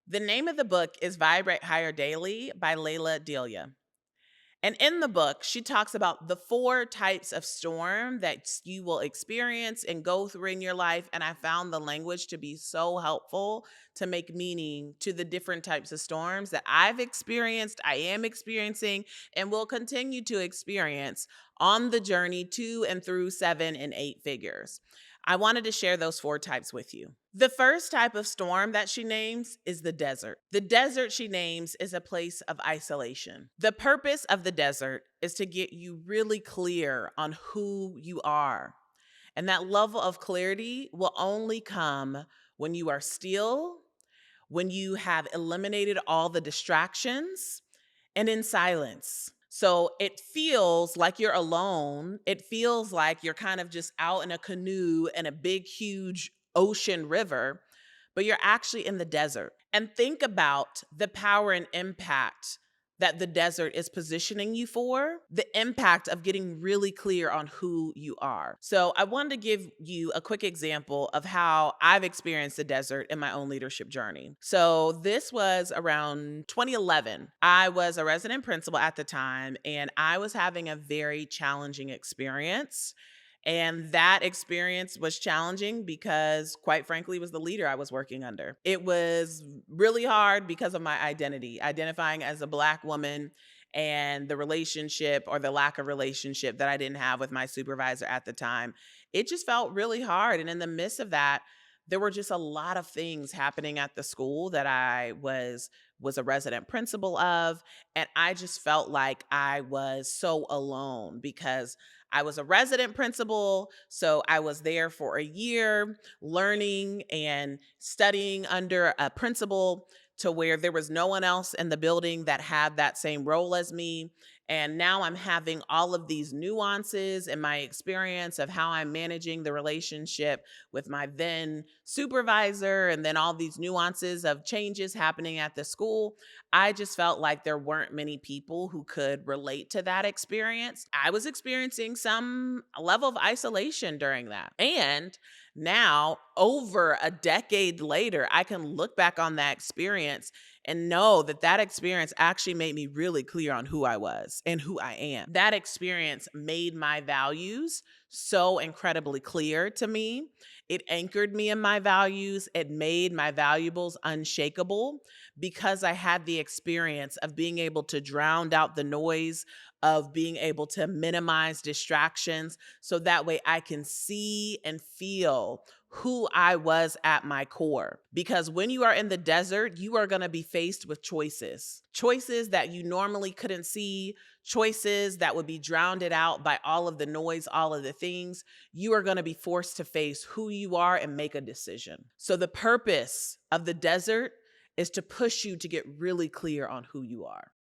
The name of the book is Vibrate Higher Daily by Layla Delia. And in the book, she talks about the four types of storm that you will experience and go through in your life. And I found the language to be so helpful to make meaning to the different types of storms that I've experienced, I am experiencing, and will continue to experience on the journey to and through seven and eight figures. I wanted to share those four types with you. The first type of storm that she names is the desert. The desert she names is a place of isolation. The purpose of the desert is to get you really clear on who you are. And that level of clarity will only come when you are still, when you have eliminated all the distractions, and in silence. So it feels like you're alone. It feels like you're kind of just out in a canoe in a big, huge ocean river, but you're actually in the desert. And think about the power and impact that the desert is positioning you for, the impact of getting really clear on who you are. So, I wanted to give you a quick example of how I've experienced the desert in my own leadership journey. So, this was around 2011. I was a resident principal at the time, and I was having a very challenging experience. And that experience was challenging because, quite frankly, it was the leader I was working under. It was really hard because of my identity, identifying as a Black woman and the relationship or the lack of relationship that I didn't have with my supervisor at the time. It just felt really hard. And in the midst of that, there were just a lot of things happening at the school that I was a resident principal of, and I just felt like I was so alone because I was a resident principal, so I was there for a year learning and studying under a principal to where there was no one else in the building that had that same role as me. And now I'm having all of these nuances in my experience of how I'm managing the relationship with my then supervisor, and then all these nuances of changes happening at the school. I just felt like there weren't many people who could relate to that experience. I was experiencing some level of isolation during that. And now, over a decade later, I can look back on that experience and know that that experience actually made me really clear on who I was and who I am. That experience made my values so incredibly clear to me. It anchored me in my values. It made my valuables unshakable because I had the experience of being able to drown out the noise, of being able to minimize distractions so that way I can see and feel who I was at my core. Because when you are in the desert, you are going to be faced with choices that you normally couldn't see, choices that would be drowned out by all of the noise, all of the things. You are going to be forced to face who you are and make a decision. So, the purpose of the desert is to push you to get really clear on who you are.